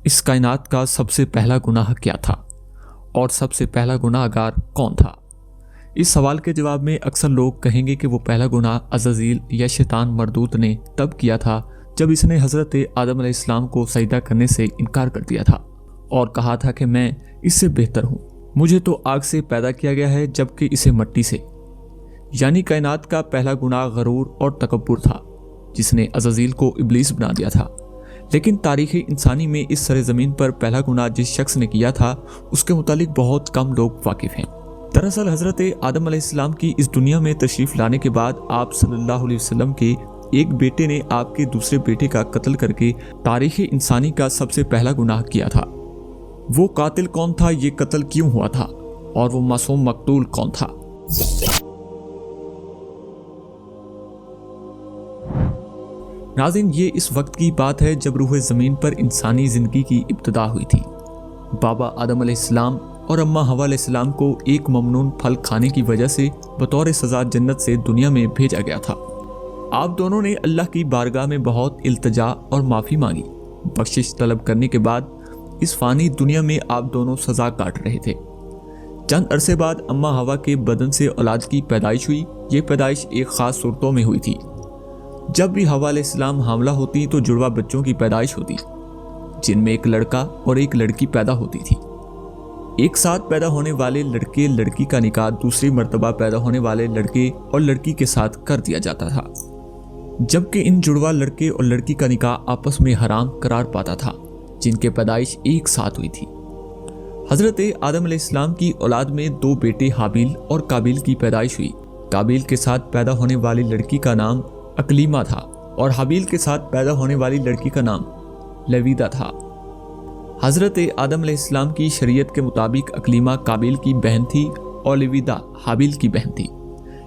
इस कायनात का सबसे पहला गुनाह क्या था और सबसे पहला गुनाहगार कौन था? इस सवाल के जवाब में अक्सर लोग कहेंगे कि वो पहला गुनाह अज़ाज़ील या शैतान मरदूत ने तब किया था जब इसने हज़रत आदम अलैहिस्सलाम को सजदा करने से इनकार कर दिया था और कहा था कि मैं इससे बेहतर हूँ, मुझे तो आग से पैदा किया गया है जबकि इसे मट्टी से। यानी कायनात का पहला गुनाह गरूर और तकब्बुर था जिसने अज़ाज़ील को इब्लीस बना दिया था। लेकिन तारीख़ इंसानी में इस सरज़मीन पर पहला गुनाह जिस शख्स ने किया था उसके मुतालिक बहुत कम लोग वाकिफ़ हैं। दरअसल हज़रत आदम अलैहिस्सलाम की इस दुनिया में तशरीफ़ लाने के बाद आप सल्लल्लाहु अलैहि वसल्लम के एक बेटे ने आपके दूसरे बेटे का कत्ल करके तारीख़ इंसानी का सबसे पहला गुनाह किया था। वो कातिल कौन था, ये कत्ल क्यों हुआ था और वो मासूम मकतूल कौन था? नाज़रीन, ये इस वक्त की बात है जब रूह ज़मीन पर इंसानी ज़िंदगी की इब्तिदा हुई थी। बाबा आदम अलैहिस्सलाम और अम्मा हवा अलैहिस्सलाम को एक ममनून फल खाने की वजह से बतौर सज़ा जन्नत से दुनिया में भेजा गया था। आप दोनों ने अल्लाह की बारगाह में बहुत इल्तिजा और माफ़ी मांगी। बख्शिश तलब करने के बाद इस फ़ानी दुनिया में आप दोनों सज़ा काट रहे थे। चंद अरसे बाद अम्मा हवा के बदन से औलाद की पैदाइश हुई। ये पैदाइश एक ख़ास सूरतों में हुई थी। जब भी हवा अलैहिस्सलाम हामला होती तो जुड़वा बच्चों की पैदाइश होती, जिनमें एक लड़का और एक लड़की पैदा होती थी। एक साथ पैदा होने वाले लड़के लड़की का निकाह दूसरी मर्तबा पैदा होने वाले लड़के और लड़की के साथ कर दिया जाता था, जबकि इन जुड़वा लड़के और लड़की का निकाह आपस में हराम करार पाता था, जिनके पैदाइश एक साथ हुई थी। हज़रत आदम अलैहिस्सलाम की औलाद में दो बेटे हाबिल और काबिल की पैदाइश हुई। काबिल के साथ पैदा होने वाली लड़की का नाम अकलीमा था और हाबिल के साथ पैदा होने वाली लड़की का नाम लवीदा था। हज़रत आदम अलैहिस्सलाम की शरीयत के मुताबिक अकलीमा काबिल की बहन थी और लवीदा हाबिल की बहन थी।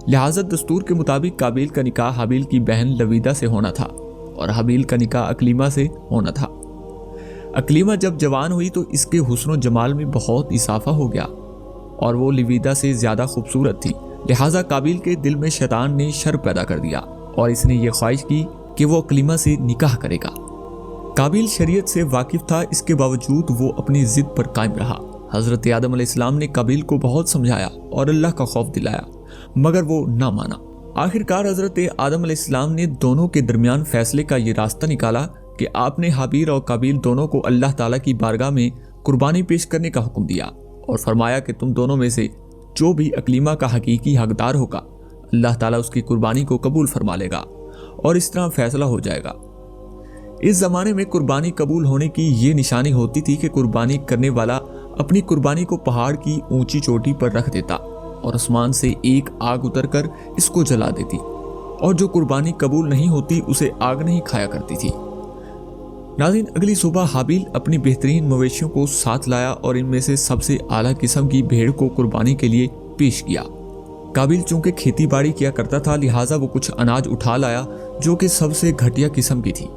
लिहाजा दस्तूर के मुताबिक काबिल का निकाह हाबिल की बहन लवीदा से होना था और हाबिल का निकाह अकलीमा से होना था। अकलीमा जब जवान हुई तो इसके हुस्न और जमाल में बहुत इजाफा हो गया और वो लवीदा से ज़्यादा खूबसूरत थी। लिहाजा काबिल के दिल में शैतान ने शर पैदा कर दिया और इसने ये ख्वाहिश की कि वो अकलीमा से निकाह करेगा। काबिल शरीयत से वाकिफ था, इसके बावजूद वो अपनी जिद पर कायम रहा। हज़रत आदम अलैहिस्सलाम ने काबिल को बहुत समझाया और अल्लाह का खौफ दिलाया, मगर वो ना माना। आखिरकार हज़रत आदम अलैहिस्सलाम ने दोनों के दरमियान फैसले का ये रास्ता निकाला कि आपने हाबिल और काबिल दोनों को अल्लाह ताला की बारगाह में कुर्बानी पेश करने का हुक्म दिया और फरमाया कि तुम दोनों में से जो भी अकलीमा का हकीकी हकदार होगा अल्लाह ताला उसकी कुर्बानी को कबूल फरमा लेगा और इस तरह फैसला हो जाएगा। इस ज़माने में कुर्बानी कबूल होने की ये निशानी होती थी कि कुर्बानी करने वाला अपनी कुर्बानी को पहाड़ की ऊंची चोटी पर रख देता और आसमान से एक आग उतरकर इसको जला देती, और जो कुर्बानी कबूल नहीं होती उसे आग नहीं खाया करती थी। नाज़रीन, अगली सुबह हाबिल अपनी बेहतरीन मवेशियों को साथ लाया और इनमें से सबसे आला किस्म की भेड़ को कुर्बानी के लिए पेश किया। काबिल चूंकि खेती बाड़ी किया करता था, लिहाजा वो कुछ अनाज उठा लाया जो कि सबसे घटिया किस्म की थी।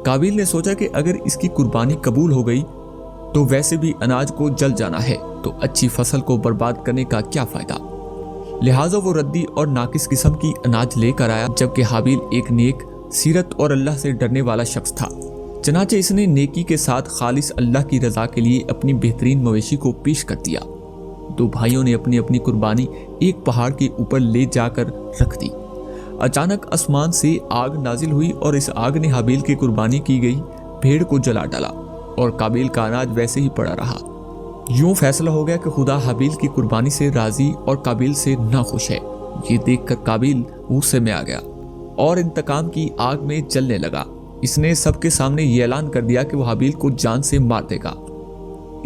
काबिल ने सोचा कि अगर इसकी कुर्बानी कबूल हो गई तो वैसे भी अनाज को जल जाना है, तो अच्छी फसल को बर्बाद करने का क्या फ़ायदा। लिहाजा वो रद्दी और नाकिस किस्म की अनाज लेकर आया, जबकि हाबिल एक नेक सीरत और अल्लाह से डरने वाला शख्स था। चनाचे इसने नेकी के साथ खालिस अल्लाह की रज़ा के लिए अपनी बेहतरीन मवेशी को पेश कर दिया। दो भाइयों ने अपनी अपनी कुर्बानी एक पहाड़ के ऊपर ले जाकर रख दी। अचानक आसमान से आग नाजिल हुई और इस आग ने हाबिल की कुर्बानी की गई भेड़ को जला डाला और काबिल का अनाज वैसे ही पड़ा रहा। यूं फैसला हो गया कि खुदा हाबिल की कुर्बानी से राजी और काबिल से नाखुश है। ये देखकर काबिल गुस्से में आ गया और इंतकाम की आग में जलने लगा। इसने सबके सामने ये ऐलान कर दिया कि वो हाबिल को जान से मार देगा।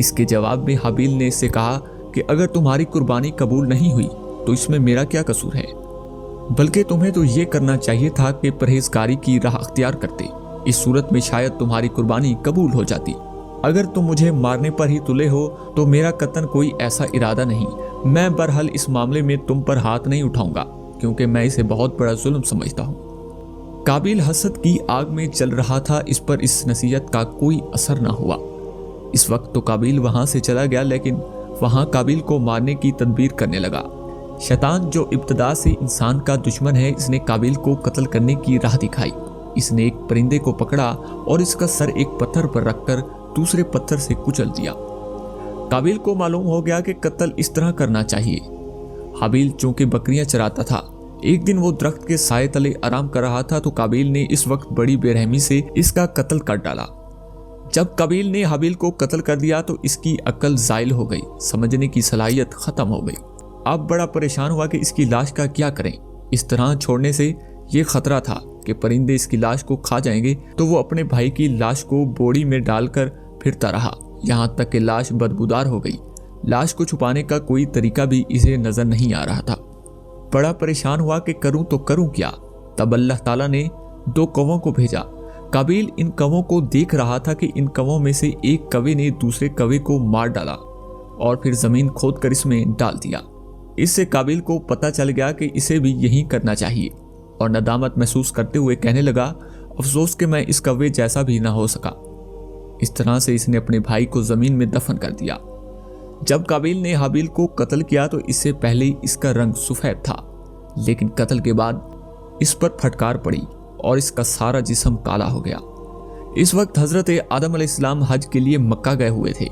इसके जवाब में हाबिल ने इससे कहा कि अगर तुम्हारी कुर्बानी कबूल नहीं हुई तो इसमें मेरा क्या कसूर है, बल्कि तुम्हें तो ये करना चाहिए था कि परहेजगारी की राह अख्तियार करते। इस सूरत में शायद तुम्हारी कुर्बानी कबूल हो जाती। अगर तुम मुझे मारने पर ही तुले हो तो मेरा कतन कोई ऐसा इरादा नहीं। मैं बहरहाल इस मामले में तुम पर हाथ नहीं उठाऊंगा, क्योंकि मैं इसे बहुत बड़ा जुल्म समझता हूँ। काबिल हसद की आग में जल रहा था, इस पर इस नसीहत का कोई असर ना हुआ। इस वक्त तो काबिल वहां से चला गया, लेकिन वहां काबिल को मारने की तदबीर करने लगा। शैतान जो इब्तदा से इंसान का दुश्मन है, इसने काबिल को कत्ल करने की राह दिखाई। इसने एक परिंदे को पकड़ा और इसका सर एक पत्थर पर रखकर दूसरे पत्थर से कुचल दिया। काबिल को मालूम हो गया कि कत्ल इस तरह करना चाहिए। हाबिल चूंकि बकरियां चराता था, एक दिन वो दरख्त के साए तले आराम कर रहा था तो काबिल ने इस वक्त बड़ी बेरहमी से इसका कत्ल कर डाला। जब काबिल ने हाबिल को कत्ल कर दिया तो इसकी अक्ल ज़ाइल हो गई, समझने की सलाहियत खत्म हो गई। अब बड़ा परेशान हुआ कि इसकी लाश का क्या करें। इस तरह छोड़ने से ये खतरा था कि परिंदे इसकी लाश को खा जाएंगे, तो वो अपने भाई की लाश को बोरी में डालकर फिरता रहा, यहाँ तक कि लाश बदबूदार हो गई। लाश को छुपाने का कोई तरीका भी इसे नजर नहीं आ रहा था। बड़ा परेशान हुआ कि करूं तो करूं क्या। तब अल्लाह ताला ने 2 कौवों को भेजा। काबिल इन कौवों को देख रहा था कि इन कौवों में से एक कौवे ने दूसरे कौवे को मार डाला और फिर जमीन खोद कर इसमें डाल दिया। इससे काबिल को पता चल गया कि इसे भी यही करना चाहिए और नदामत महसूस करते हुए कहने लगा, अफसोस कि मैं इस कौवे जैसा भी ना हो सका। इस तरह से इसने अपने भाई को जमीन में दफन कर दिया। जब काबिल ने हाबिल को कत्ल किया तो इससे पहले इसका रंग सफेद था, लेकिन कत्ल के बाद इस पर फटकार पड़ी और इसका सारा जिस्म काला हो गया। इस वक्त हजरत आदम अलैहिस्सलाम हज के लिए मक्का गए हुए थे।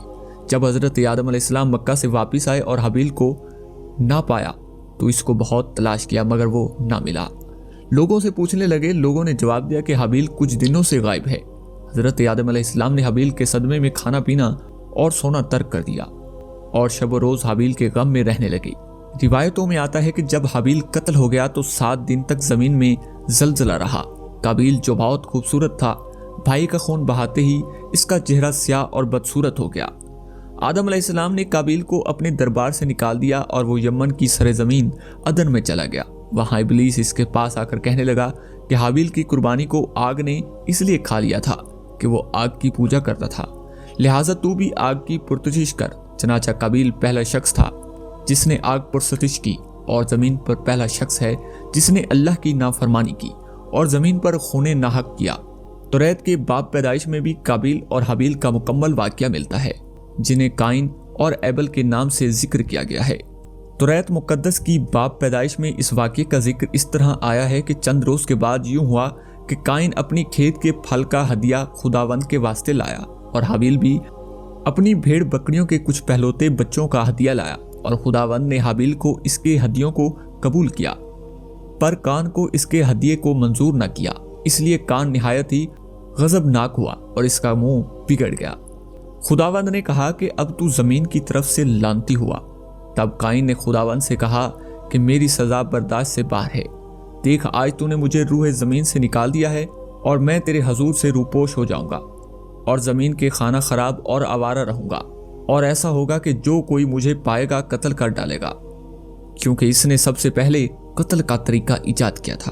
जब हजरत आदम अलैहिस्सलाम मक्का से वापस आए और हाबिल को ना पाया तो इसको बहुत तलाश किया मगर वो ना मिला। लोगों से पूछने लगे। लोगों ने जवाब दिया कि हाबिल कुछ दिनों से गायब है। हजरत आदम अलैहिस्सलाम ने हाबिल के सदमे में खाना पीना और सोना तर्क कर दिया और शब रोज हाबिल के गम में रहने लगे। रिवायतों में आता है कि जब हाबिल कत्ल हो गया तो 7 दिन तक जमीन में जलजला रहा। काबिल जो बहुत खूबसूरत था, भाई का खून बहाते ही इसका चेहरा स्याह और बदसूरत हो गया। आदम अलैहिस्सलाम ने काबिल को अपने दरबार से निकाल दिया और वो यमन की सरजमीन अदन में चला गया। वहां इब्लीस इसके पास आकर कहने लगा कि हाबिल की कुर्बानी को आग ने इसलिए खा लिया था कि वो आग की पूजा करता था, लिहाजा तू भी आग की पुरतशिश कर। चनाचा काबिल पहला शख्स था जिसने आग पुरतशिश की और जमीन पर पहला शख्स है जिसने अल्लाह की नाफरमानी की और जमीन पर खूने नाहक किया। तौरात के बाब पैदाइश में भी काबिल और हाबिल का मुकम्मल वाक़या मिलता है, जिन्हें काइन और एबल के नाम से जिक्र किया गया है। तौरात मुकद्दस की बाब पैदाइश में इस वाक़ये का जिक्र इस तरह आया है कि चंद रोज़ के बाद यूं हुआ कि काइन अपनी खेत के फल का हदिया खुदावंद के वास्ते लाया और हाबिल भी अपनी भेड़ बकरियों के कुछ पहलौते बच्चों का हदिया लाया और खुदावंद ने हाबिल को इसके हदियों को कबूल किया, पर कान को इसके हदिये को मंजूर न किया। इसलिए कान निहायत ही गजबनाक हुआ और इसका मुंह बिगड़ गया। खुदावंद ने कहा कि अब तू जमीन की तरफ से लानती हुआ। तब काइन ने खुदावंद से कहा कि मेरी सजा बर्दाश्त से बाहर है। देख, आज तूने मुझे रूह ज़मीन से निकाल दिया है और मैं तेरे हजूर से रूपोश हो जाऊंगा और ज़मीन के खाना खराब और आवारा रहूंगा, और ऐसा होगा कि जो कोई मुझे पाएगा कत्ल कर डालेगा, क्योंकि इसने सबसे पहले कत्ल का तरीका ईजाद किया था।